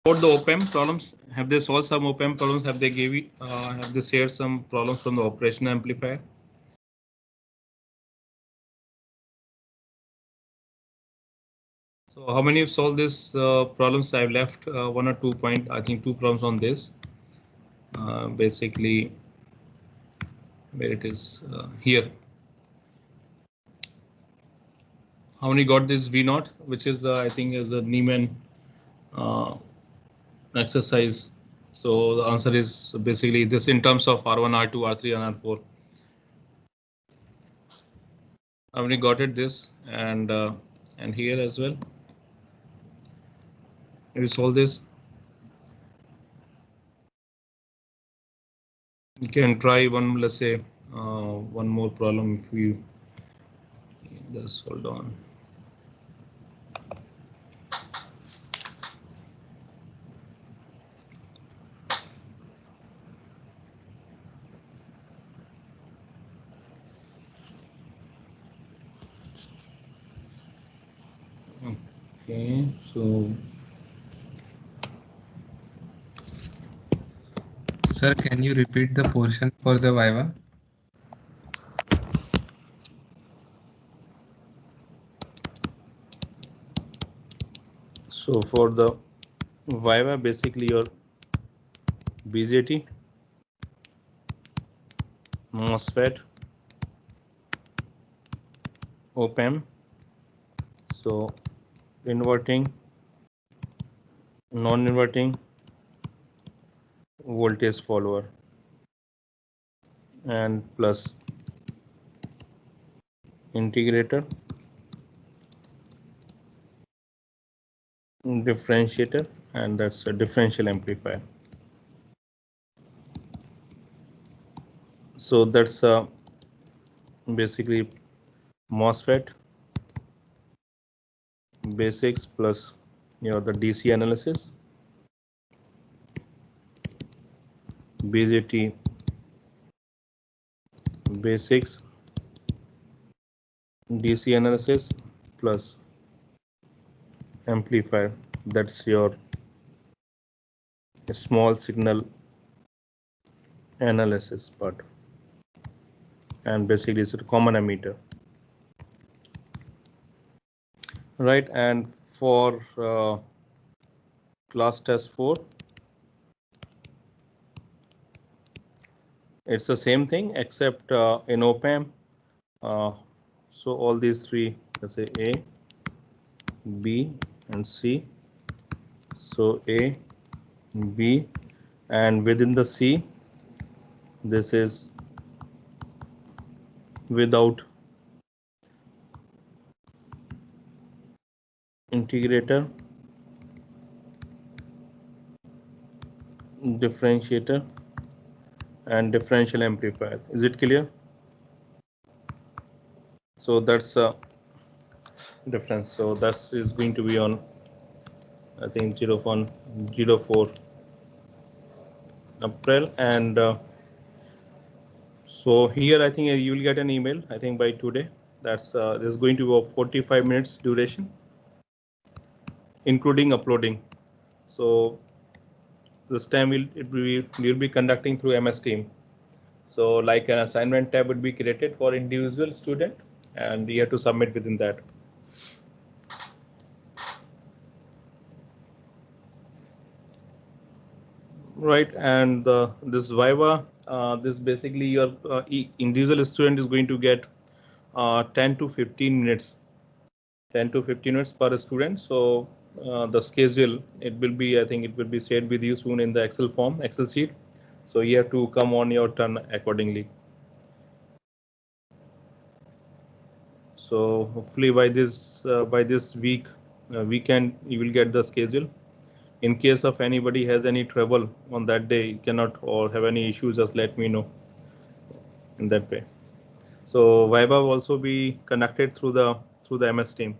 For the op-amp problems, have they solved some op-amp problems? Have they have they shared some problems from the operational amplifier? So how many have solved this problems? I've left 1 or 2 point. I think 2 problems on this. Basically, where it is here. How many got this V0, which is I think is the Niemann exercise. So the answer is basically this in terms of R1, R2, R3, and R4. How many got it this and here as well? You solve this. You can try one, let's say, one more problem if you just hold on. Okay, so Sir, can you repeat the portion for the Viva? so for the Viva, basically your BJT, MOSFET, op-amp, so inverting, non-inverting, voltage follower, and plus integrator, differentiator, and that's a differential amplifier. So that's basically MOSFET basics plus the DC analysis, BJT basics, DC analysis plus amplifier, that's your small signal analysis part, and basically it's a common ammeter, right? And for class test 4, it's the same thing except in op-amp, so all these three, let's say A, B, and C. So A, B, and within the C, this is without integrator, differentiator, and differential amplifier. Is it clear? So that's a difference. So that is going to be on, I think, 04 April, and so here I think you will get an email, I think by today. That's this is going to be a 45 minutes duration, including uploading. So this time we'll be conducting through MS Team. So like an assignment tab would be created for individual student, and you have to submit within that. Right, and this Viva, this basically your individual student is going to get 10 to 15 minutes, 10 to 15 minutes per student. So the schedule, it will be, I think it will be shared with you soon in the Excel form, Excel sheet. So you have to come on your turn accordingly. So hopefully by this weekend you will get the schedule. In case of anybody has any trouble on that day, cannot or have any issues, just let me know in that way. So Viva will also be conducted through the MS Team.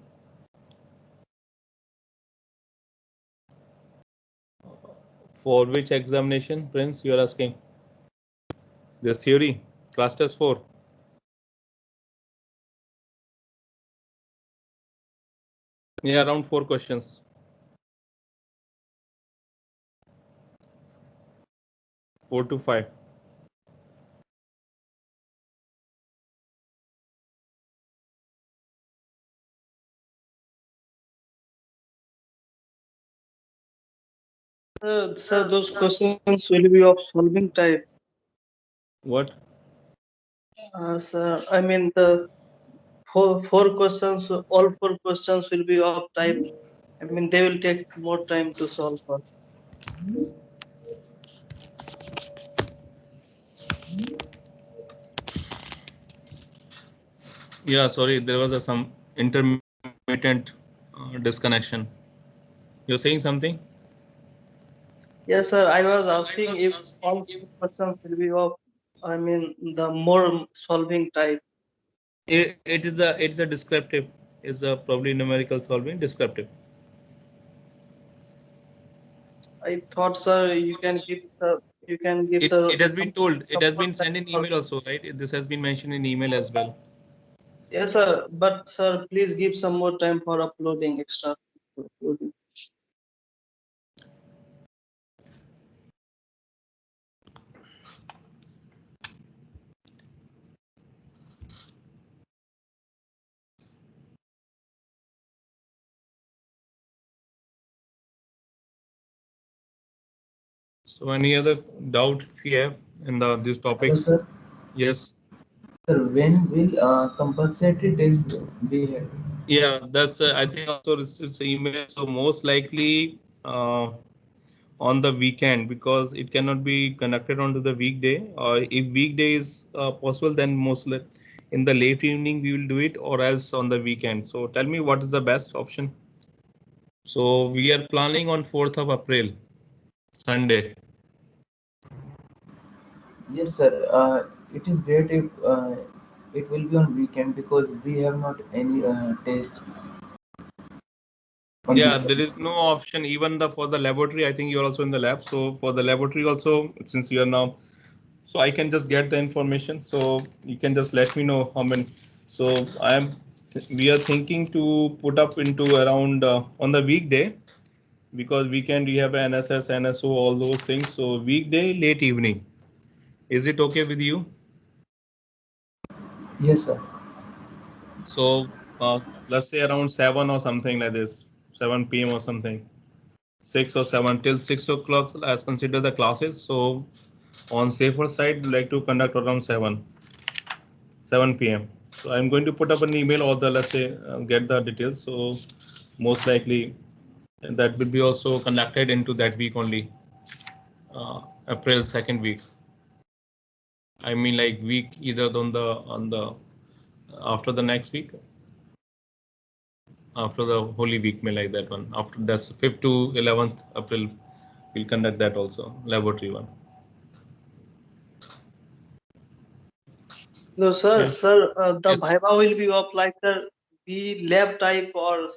For which examination, Prince, you are asking? This theory, class test 4. Yeah, around 4 questions. 4 to 5. Sir, those questions will be of solving type. What? Sir, I mean the four questions, all four questions will be of type. I mean they will take more time to solve. Yeah, sorry, there was some intermittent disconnection. You're saying something? Yes, sir. I was asking if all four questions will be of, I mean the more solving type. It's a descriptive. It's a probably numerical solving descriptive. I thought, sir, you can give sir, sir It has been told. It some has more been time sent in for. email also, right? This has been mentioned in email as well. Yes, sir. But sir, please give some more time for uploading extra. Uploading. So any other doubt if you have in these Hello, topics? sir. Yes. Sir, when will compulsory test be held? Yeah, that's I think also it's email. So most likely on the weekend because it cannot be conducted onto the weekday. Or if weekday is possible, then mostly in the late evening we will do it, or else on the weekend. So tell me what is the best option. So we are planning on 4th of April, Sunday. Yes, sir. It is great if it will be on weekend because we have not any test on Yeah, there weekend. is no option even the for the laboratory. I think you're also in the lab. So for the laboratory also, since you are now, so I can just get the information. So you can just let me know how many. So we are thinking to put up into around on the weekday because weekend we have NSS, NSO, all those things. So weekday late evening. Is it okay with you? Yes, sir. So let's say around 7 or something like this, 7 p.m. or something. 6 or 7 till 6 o'clock as consider the classes. So on safer side, we like to conduct around 7 p.m. So I'm going to put up an email or the let's say get the details. So most likely that will be also conducted into that week only, April second week. I mean like week either on the after the next week, after the Holy Week, may like that one. After that's 5th to 11th April, we'll conduct that also laboratory one. No, sir. Yeah. Sir, the Yes. Viva will be of like the be lab type or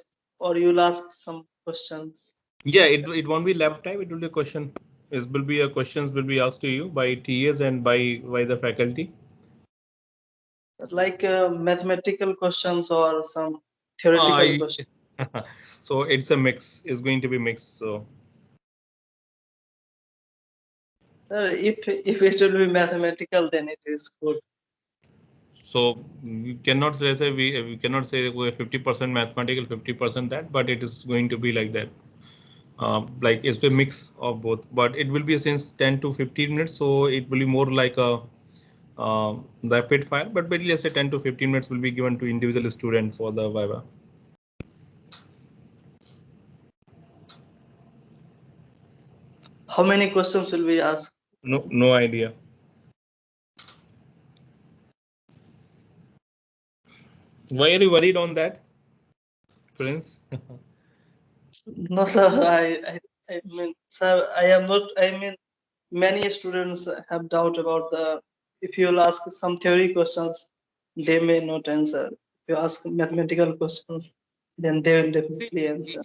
you'll ask some questions. Yeah, it won't be lab type. It will be a question. It will be a questions will be asked to you by TAs and by the faculty. Like mathematical questions or some theoretical I questions. so it's a mix. It's going to be mixed. So Sir, if it will be mathematical, then it is good. we cannot say we cannot say we're 50% mathematical, 50% that, but it is going to be like that. Like it's a mix of both, but it will be since 10 to 15 minutes. So it will be more like a rapid fire. But let's say 10 to 15 minutes will be given to individual student for the Viva. How many questions will we ask? No idea. Why are you worried on that, Prince? No, sir. I mean, sir, I am not. I mean, many students have doubt about the. If you'll ask some theory questions, they may not answer. If you ask mathematical questions, then they will See, definitely answer.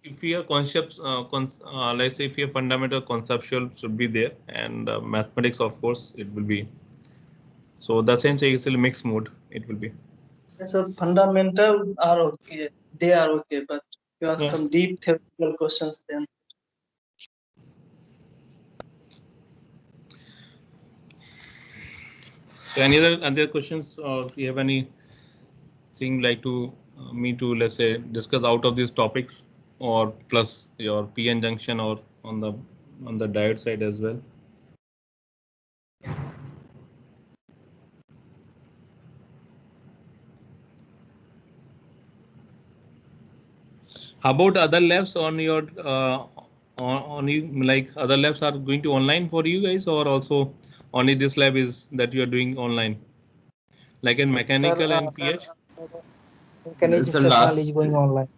if your concepts, let's say if your fundamental conceptual should be there, and mathematics, of course, it will be. So the same thing is still mixed mode. It will be. So fundamental are okay. They are okay, but if you ask Yeah. some deep theoretical questions, then So any other questions, or if you have anything like to me to, let's say, discuss out of these topics, or plus your PN junction, or on the diode side as well? How about other labs on your on you, like other labs are going to online for you guys, or also only this lab is that you are doing online, like in Sir, mechanical and PH? mechanical So sessional is last going online.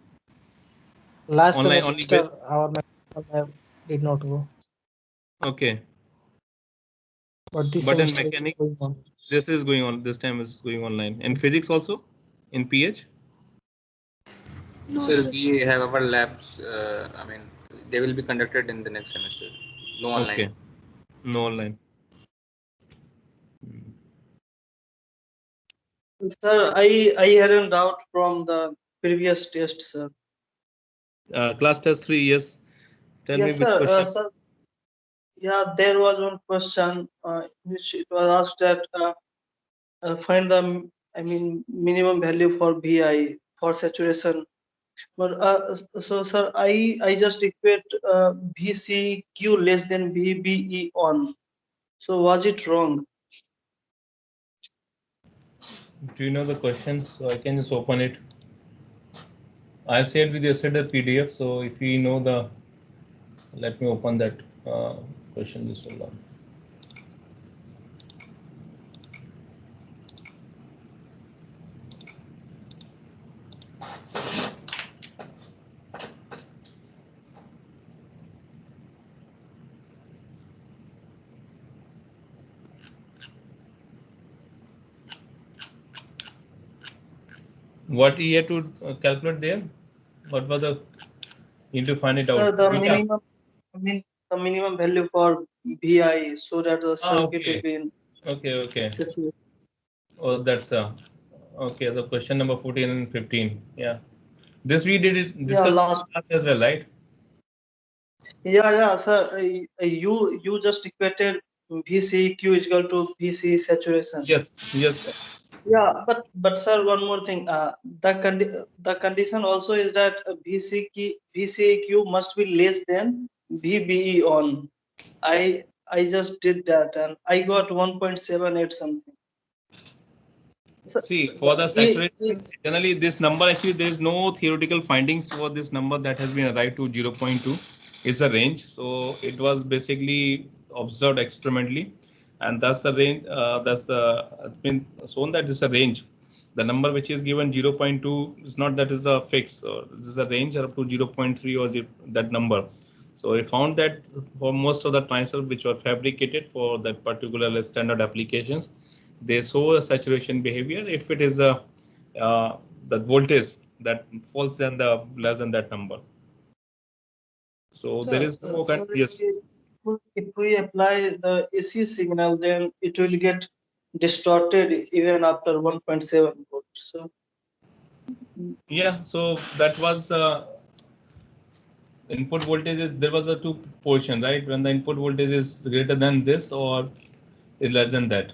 Last Online only with, semester, our mechanical lab did not go, okay, but this but in semester it is mechanic going on. this is going on, this time is going online. And physics also in PH? No, Sir, sir. we have our labs. I mean, they will be conducted in the next semester. No online. Okay, no online. Sir, I had a doubt from the previous test, sir. Class test 3, yes. Tell me Yes, which sir. question. Sir, yeah, there was one question which it was asked that find the minimum value for VI for saturation. But so, sir, I just equate VCQ less than VBE on. So was it wrong? Do you know the question? So I can just open it. I've shared with you yesterday the PDF. So if you know the, let me open that question. Just hold on. What you have to calculate there? What was the, you need to find it Sir, out. the Beta. minimum, the minimum value for VI so that the circuit will Okay. be in Okay. saturation. Oh, that's okay. The question number 14 and 15. Yeah. This we did it Yeah, discuss last. as well, right? Yeah, sir. You just equated VCQ is equal to VC saturation. Yes. Yeah, but sir, one more thing. The condition also is that VCQ must be less than VBE on. I just did that and I got 1.78 something. So, See, for the i- saturation, generally this number, actually there is no theoretical findings for this number that has been arrived to 0.2. It's a range. So it was basically observed experimentally, and that's the range. It's been shown that it's a range. The number which is given 0.2 is not that is a fix. Or this is a range up to 0.3 or that number. So we found that for most of the transistors which were fabricated for that particular standard applications, they show a saturation behavior if it is a the voltage that falls than the less than that number. So there is no sir, yes. if we apply the AC signal, then it will get distorted even after 1.7 volt. So Yeah, so that was input voltage is, there was a two portion, right? When the input voltage is greater than this or is less than that.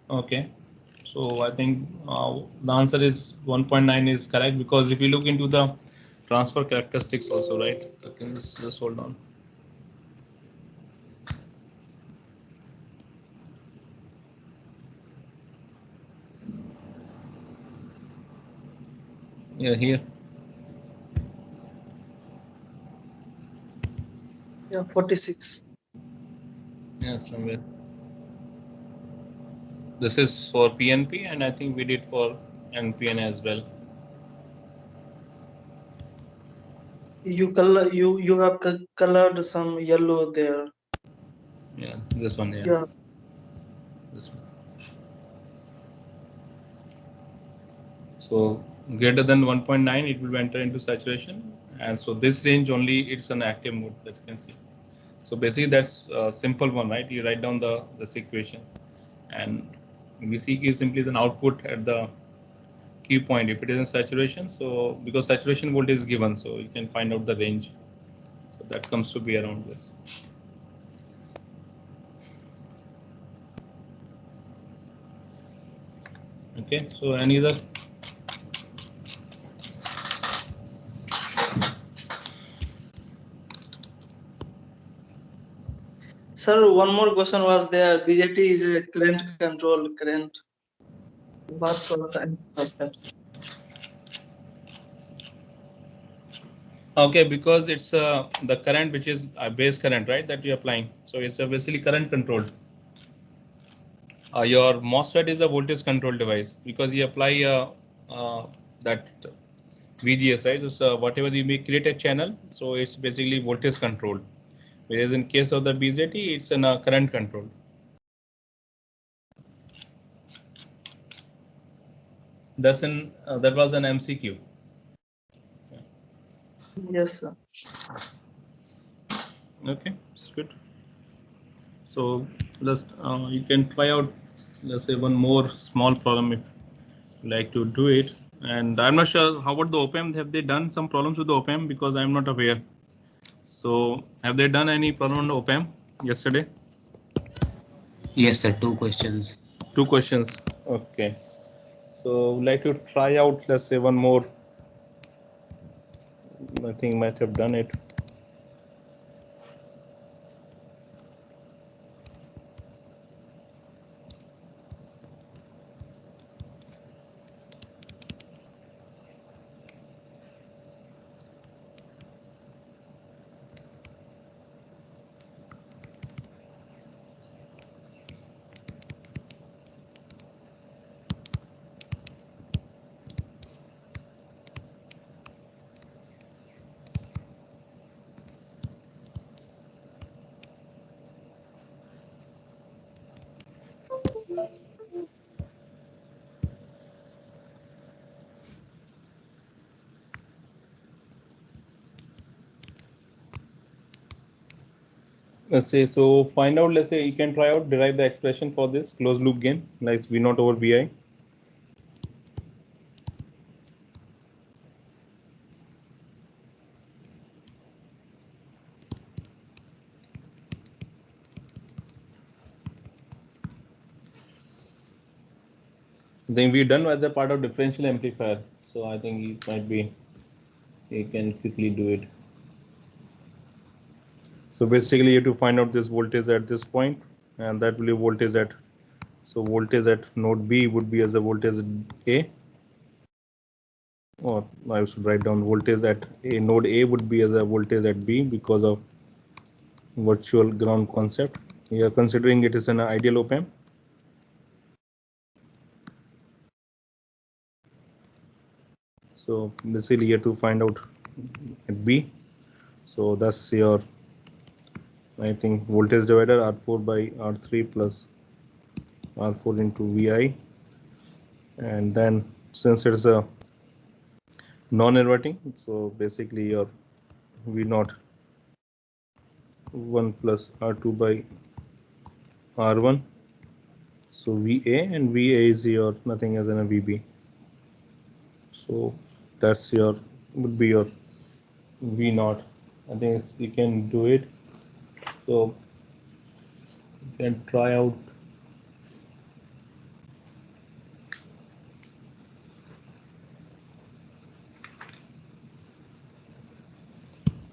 Okay, so I think the answer is 1.9 is correct, because if you look into the transfer characteristics also, right? Okay, just hold on. Yeah, here. yeah, 46. Yeah, somewhere. This is for PNP, and I think we did for NPN as well. You have colored some yellow there. Yeah, this one. Yeah, Yeah. this one. So greater than 1.9, it will enter into saturation, and so this range only it's an active mode that you can see. So basically that's a simple one, right? You write down this equation, and VCQ is simply an output at the key point if it is in saturation. So because saturation voltage is given, so you can find out the range. So that comes to be around this. Okay, so any other? Sir, one more question was there. BJT is a current control. Current. What was the answer of that? Okay, because it's the current which is base current, right? That you're applying. So it's basically current controlled. Your MOSFET is a voltage control device because you apply that VGS, right? So whatever you may create a channel, so it's basically voltage controlled. Whereas in case of the BJT, it's in a current control. That's in that was an MCQ. Yes, sir. Okay, it's good. So let's you can try out, let's say, one more small problem if you like to do it. And I'm not sure how about the op-amp. Have they done some problems with the op-amp? Because I'm not aware. So have they done any problem on the op-amp yesterday? Yes, sir. 2 questions. 2 questions. Okay. So like to try out, let's say, one more. I think might have done it. Let's say, so find out, let's say you can try out, derive the expression for this closed loop gain, like V naught over Vi. Then we done as a part of differential amplifier. So I think it might be, you can quickly do it. So basically you have to find out this voltage at this point, and that will be voltage at, so voltage at node B would be as a voltage A, or I should write down voltage at a node A would be as a voltage at B because of virtual ground concept. We are considering it is an ideal op-amp. So basically you have to find out at B. So that's your, I think, voltage divider R4 by R3 plus R4 into Vi. And then since it's a non-inverting, so basically your V naught 1 plus R2 by R1. So VA, and VA is your nothing as in a VB. So that's your, would be your V naught. I think you can do it. So you can try out.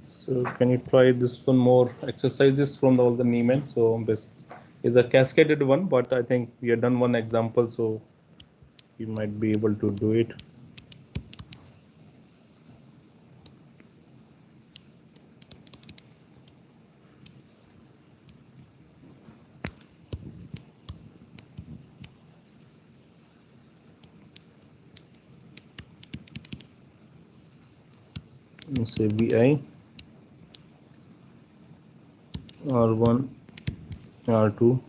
So can you try this one more exercises from all the Niemann? So this is a cascaded one, but I think we have done one example, so you might be able to do it. Let's say Vi R1 R2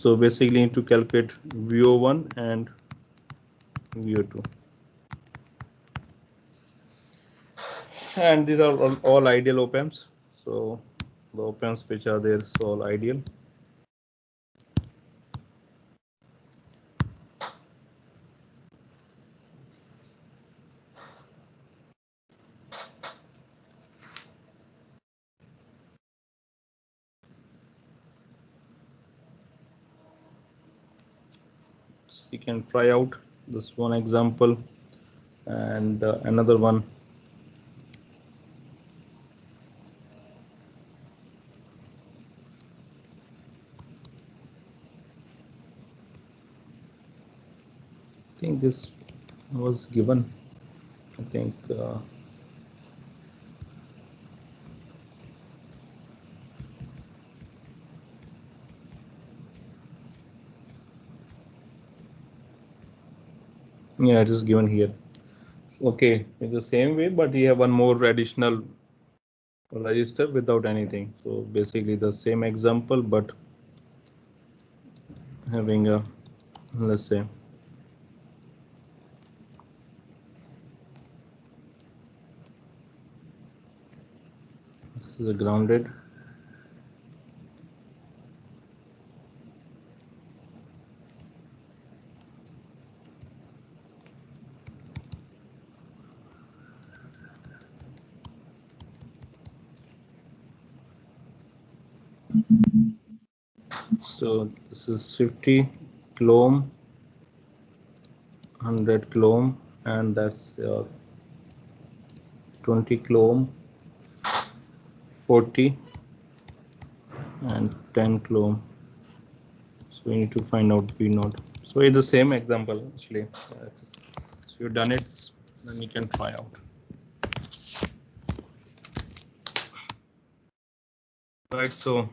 So basically need to calculate VO1 and VO2. And these are all ideal op-amps. So the op-amps which are there is all ideal. So you can try out this one example and another one. I think this was given. I think yeah, it is given here. Okay, it's the same way, but you have one more additional register without anything. So basically the same example, but having a, let's say, this is a grounded. So this is 50 kilo ohm, 100 kilo ohm, and that's your 20 kilo ohm, 40 and 10 kilo ohm. So we need to find out V naught. So it's the same example actually. If you've done it, then you can try out. Right, so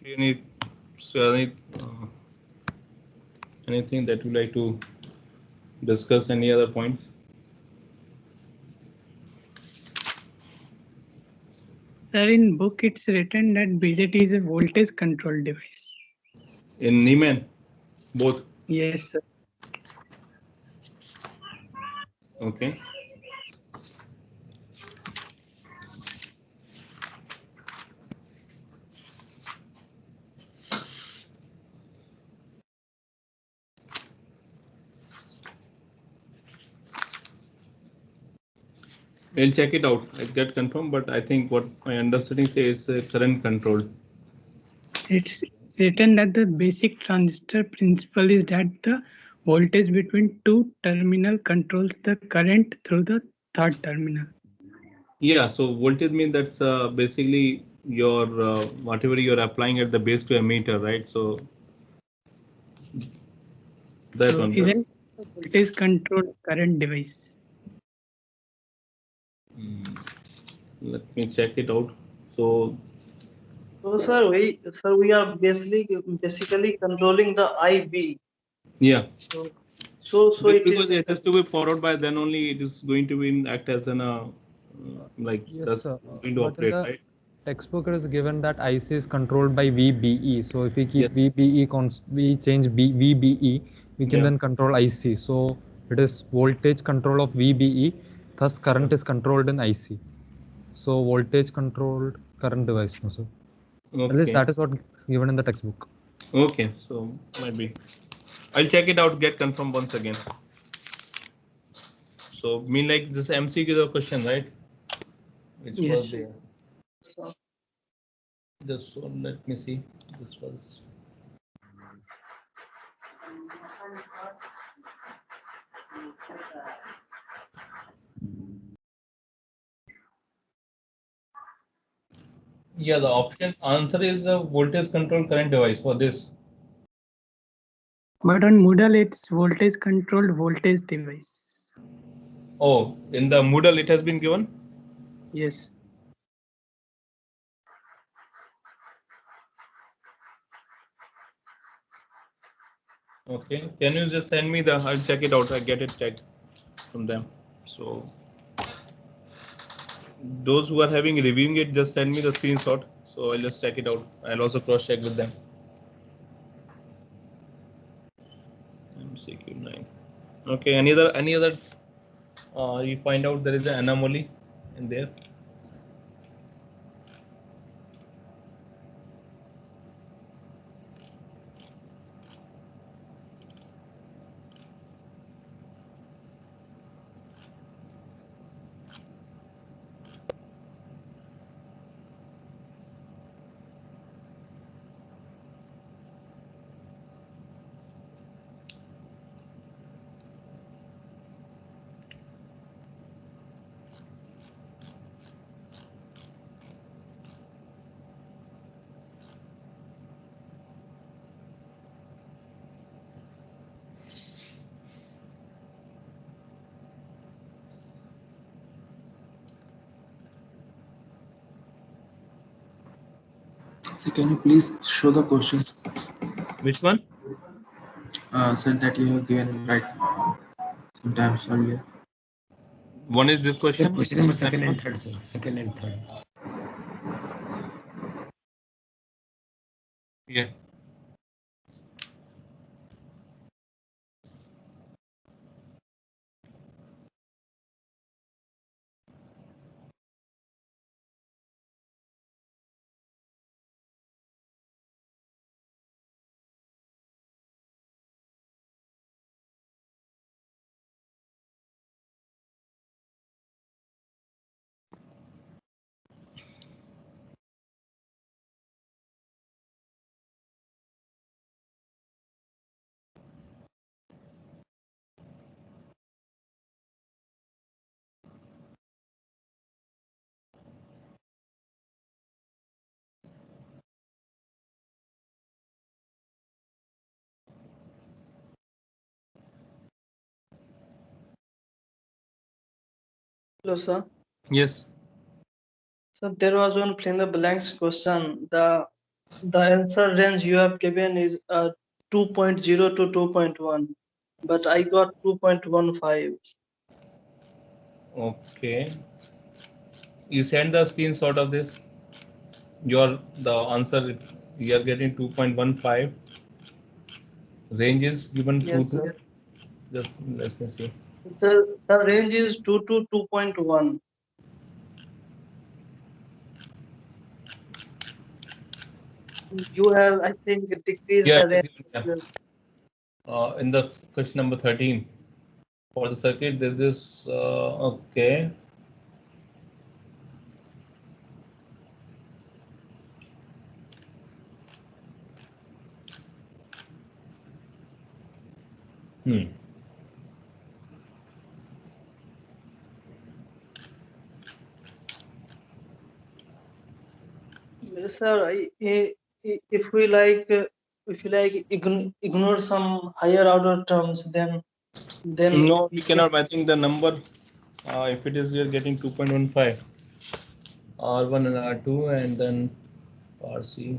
you need anything that you like to discuss, any other point? Sir, in book it's written that BJT is a voltage control device. In Niemann, both. Yes, sir. Okay. We'll check it out. I get confirmed, but I think what my understanding says current controlled. It's written that the basic transistor principle is that the voltage between two terminal controls the current through the third terminal. Yeah, so voltage means that's basically your whatever you're applying at the base to emitter, right? So that So one. it is a voltage controlled current device. Let me check it out. So So we are basically controlling the IB. yeah. So it Because is it has to be followed by, then only it is going to be act as an like Yes, that's sir. going to But in operate, the right? textbook it is given that IC is controlled by VBE. So if we keep Yes. VBE we change VBE, we can Yeah. then control IC. So it is voltage control of VBE, thus current is controlled in IC. So voltage controlled current device, no, sir. At least Okay. that is what is given in the textbook. Okay, so might be. I'll check it out, get confirmed once again. So mean like this MCQ the question, right? Which Yes. was there. so Just so let me see. This was. Yeah, the option answer is a voltage control current device for this. But on Moodle it's voltage controlled voltage device. Oh, in the Moodle it has been given. Yes. Okay, can you just send me the? I'll check it out. I get it checked from them. So those who are reviewing it, just send me the screenshot. So I'll just check it out. I'll also cross check with them. MCQ9. Okay. Any other? You find out there is an anomaly in there. So can you please show the questions? Which one? Sir, that you have given right sometimes earlier. One is this Sir, question. question number second and third, sir. Second and third. Yeah. Hello, sir. Yes. So there was one fill in the blanks question. The answer range you have given is 2.0 to 2.1, but I got 2.15. Okay. You send the screenshot of this. The answer you are getting 2.15. Range is given 2 Yes, to. sir. Just let me see. The range is 2 to 2.1. You have, I think, decreased Yeah. the range. In the question number 13 for the circuit, there is okay. Yes, sir. If we like, if you like, ignore some higher order terms, then No, we cannot. I think the number, if it is, we are getting 2.15, R1 and R2, and then RC.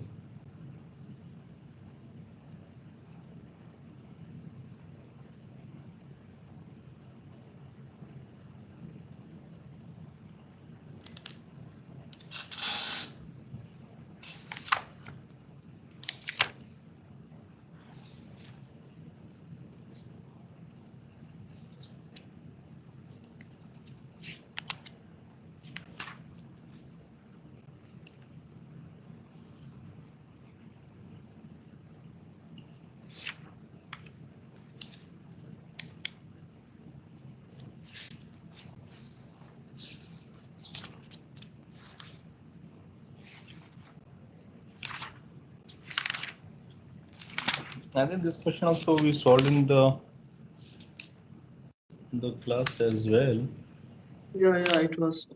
I think this question also we solved in the class as well. yeah, it was.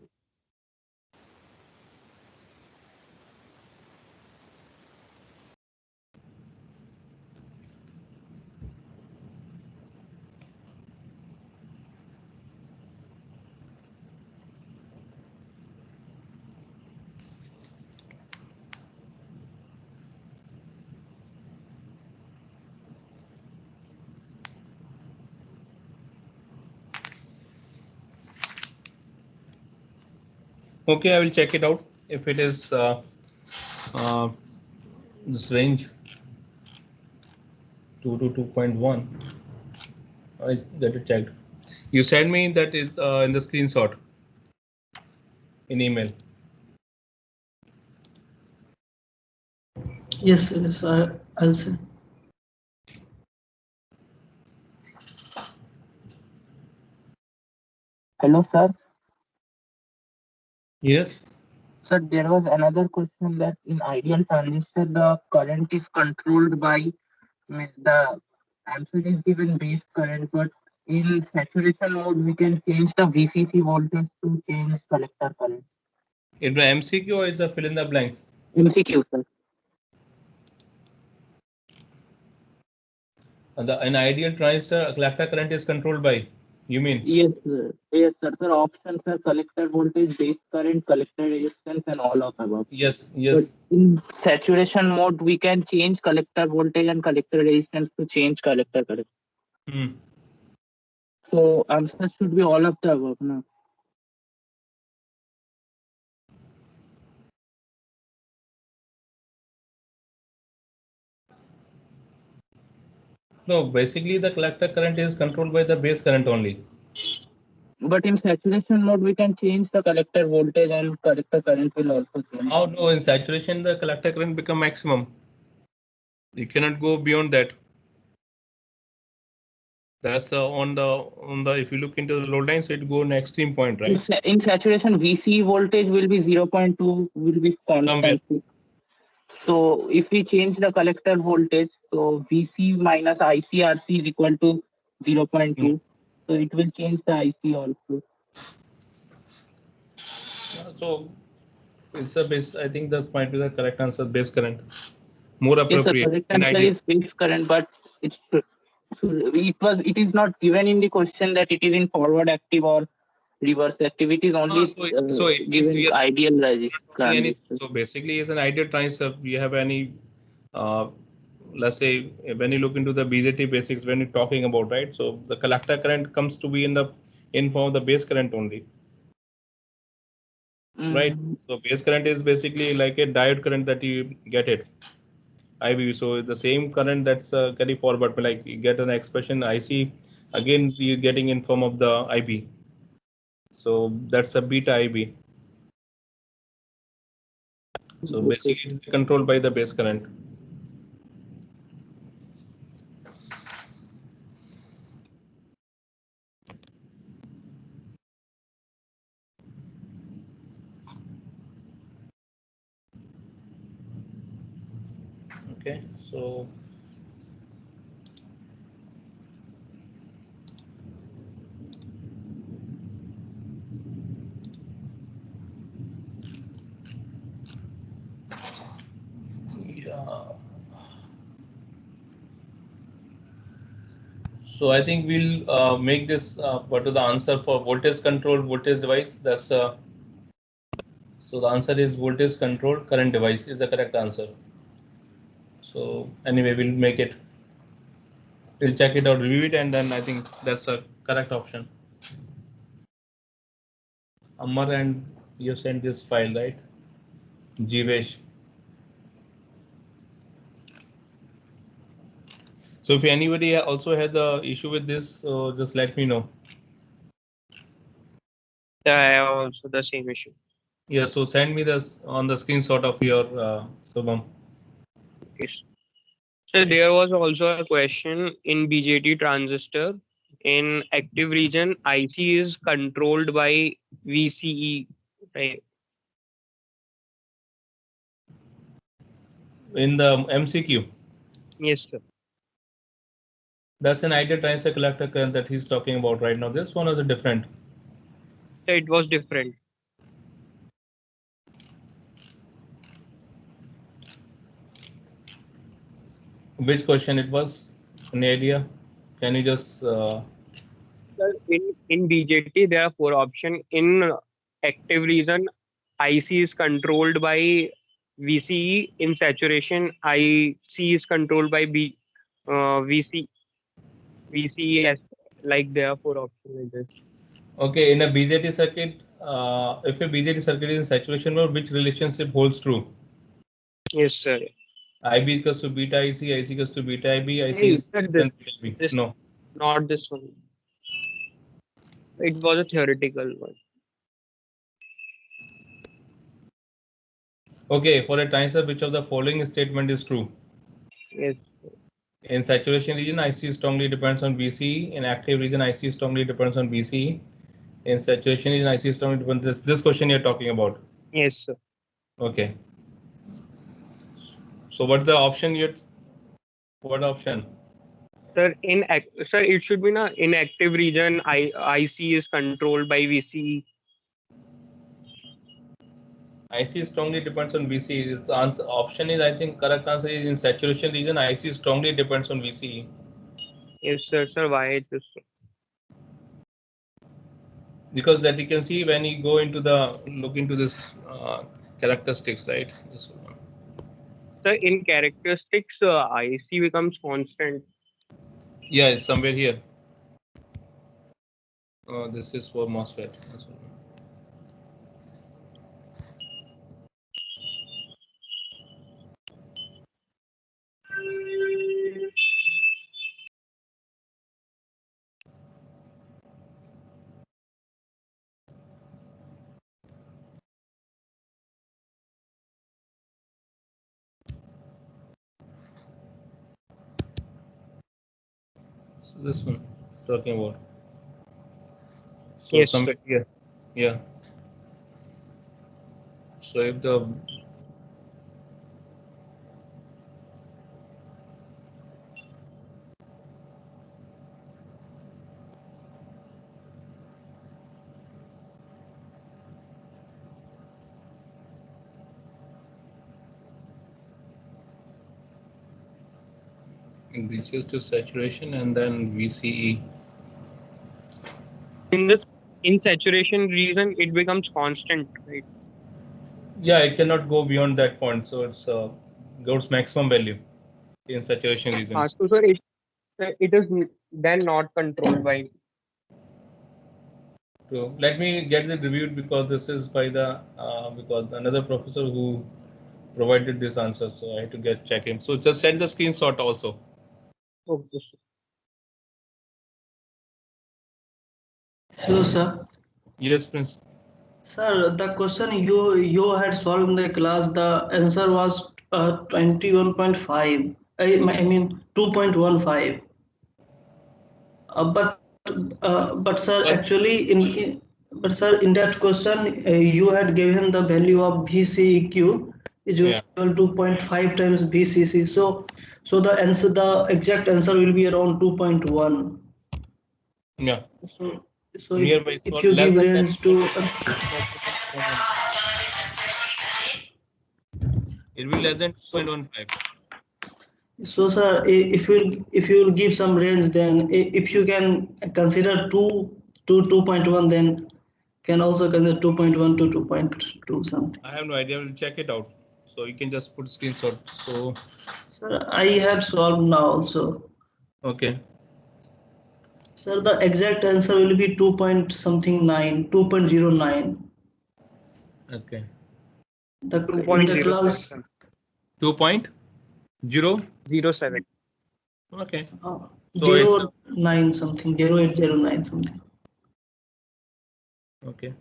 Okay, I will check it out. If it is this range 2 to 2.1, I get it checked. You send me that is in the screenshot in email. Yes, I'll send. Hello, sir. Yes. Sir, there was another question that in ideal transistor, the current is controlled by, the answer is given base current, but in saturation mode, we can change the VCC voltage to change collector current. In the MCQ or is a fill in the blanks? MCQ, sir. An ideal transistor collector current is controlled by, you mean? Yes, sir. Yes, sir. Sir, options are collector voltage, base current, collector resistance, and all of above. Yes, But yes. in saturation mode, we can change collector voltage and collector resistance to change collector current. So answer should be all of the above. No? No, basically the collector current is controlled by the base current only. But in saturation mode, we can change the collector voltage and collector current will also change. Oh no, in saturation the collector current become maximum. You cannot go beyond that. That's on the if you look into the load line, so it go an extreme point, right? In saturation, VC voltage will be 0.2, will be constant. Somewhere. So if we change the collector voltage, so VC minus ICRC is equal to 0.2. So it will change the IC also. So it's a base. I think that might be the correct answer. Base current, more Yes, the appropriate. correct answer is base current, but it is not given in the question that it is in forward active or reverse active. It is only So it given means ideal transistor. so basically, it's an ideal transistor. You have any, let's say, when you look into the BJT basics, when you're talking about, right? So the collector current comes to be in form of the base current only, right? So base current is basically like a diode current that you get it. IB. So the same current that's carry forward, but like you get an expression IC, again you're getting in form of the IB. So that's a beta IB. So basically it's controlled by the base current. Okay, so yeah. So I think we'll make this what is the answer for voltage controlled voltage device. That's so the answer is voltage controlled current device is the correct answer. So anyway, we'll make it. We'll check it out, review it, and then I think that's a correct option. Amar, and you sent this file, right? Jivesh. So if anybody also had the issue with this, so just let me know. Yeah, I have also the same issue. Yeah, so send me this on the screenshot of your Subham. Okay. So there was also a question in BJT transistor. In active region, IC is controlled by VCE, right? In the MCQ. Yes, sir. That's an ideal transistor collector current that he's talking about right now. This one is a different. So it was different. Which question it was? An area? Can you just? Sir, in BJT, there are 4 options. In active region, IC is controlled by VCE. In saturation, IC is controlled by VCES. Like there are 4 options like this. Okay, in a BJT circuit, if a BJT circuit is in saturation mode, which relationship holds true? Yes, sir. IB equals to beta IC, IC equals to beta IB, IC Hey, is sir, beta IB. this- No. Not this one. It was a theoretical one. Okay, for a transistor, which of the following statement is true? Yes. In saturation region, IC strongly depends on VCE. In active region, IC strongly depends on VCE. In saturation region, IC strongly depends. This question you're talking about. Yes, sir. Okay. So what's the option yet? What option? Sir, sir, it should be in an inactive region. IC is controlled by VCE. IC strongly depends on VCE. This answer option is, I think, correct answer is in saturation region. IC strongly depends on VCE. Yes, sir. Sir, why it is so? Because that you can see when you go into the look into this characteristics, right? This one. Sir, in characteristics, IC becomes constant. Yeah, it's somewhere here. This is for MOSFET. So this one talking about. So Yes, somewhere here. Yeah. So if the it reaches to saturation and then VCE. In saturation region, it becomes constant, right? Yeah, it cannot go beyond that point. So it's goes maximum value in saturation region. So sir, it is then not controlled by. So let me get it reviewed because this is by the because another professor who provided this answer. So I had to check him. So just send the screenshot also. Okay. Hello, sir. Yes, Prince. Sir, the question you had solved in the class, the answer was 21.5. I mean 2.15. But sir, actually but sir, in that question you had given the value of VCEQ is equal to 0.5 times VCC. So the exact answer will be around 2.1. Yeah. So nearby. if you give range to it will be less than 2.15. so sir, if you will give some range, then if you can consider 2.1, then can also consider 2.1 to 2.2 something. I have no idea. I will check it out. So you can just put screenshot. So sir, I had solved now also. Okay. Sir, the exact answer will be 2 point something 9, 2.09. Okay. In the class 2.007. Okay. So 09 something, 0809 something. Okay.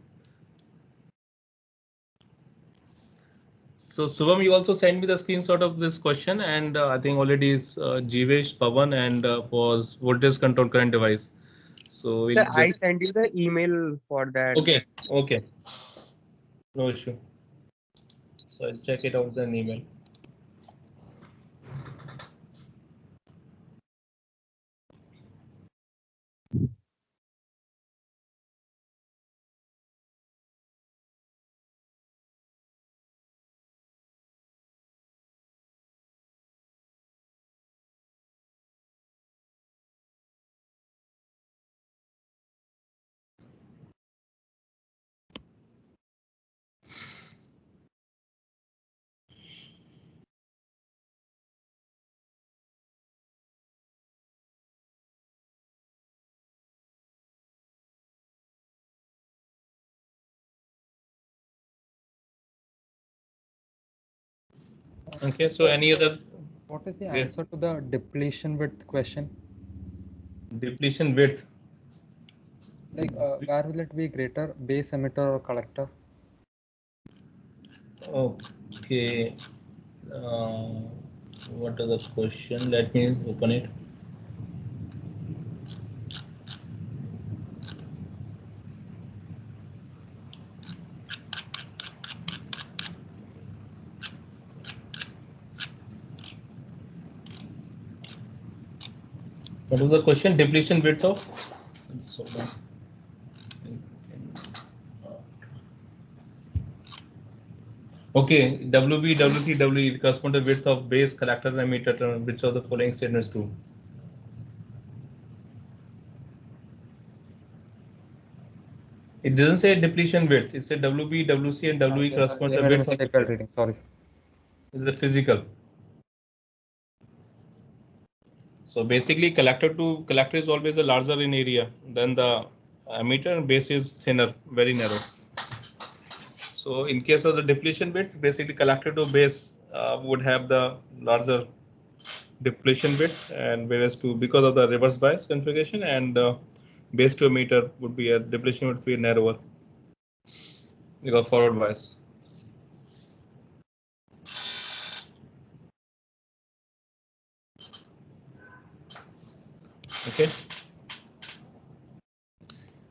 So Subham, you also sent me the screenshot of this question, and I think already is Jivesh, Pavan, and was voltage control current device. So we'll I sent you the email for that. Okay. Okay. No issue. So I'll check it out in email. Okay, so any other What is the Yeah. answer to the depletion width question? depletion width? Like, where will it be greater, base emitter or collector? Okay. What is the question? Let me open it. What was the question? Depletion width of? So, okay, WB, WC, WE correspond to width of base, collector, and emitter. Which of the following statements true? It doesn't say depletion width. It said WB, WC, and WE correspond to width of the base. Reading. Sorry. Is a physical. So basically, collector is always a larger in area than the emitter, and base is thinner, very narrow. So in case of the depletion bits, basically collector to base would have the larger depletion bit, and whereas because of the reverse bias configuration, and base to emitter would be a depletion would be narrower because forward bias. Okay.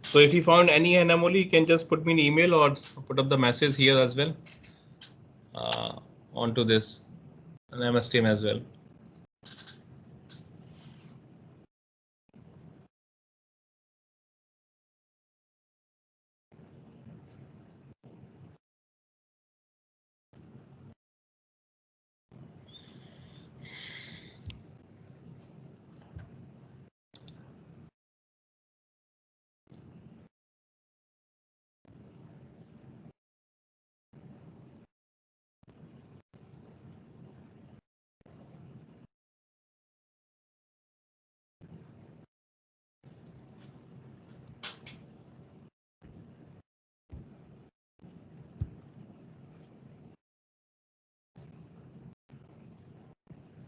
So if you found any anomaly, you can just put me an email or put up the message here as well onto this and MS Team as well.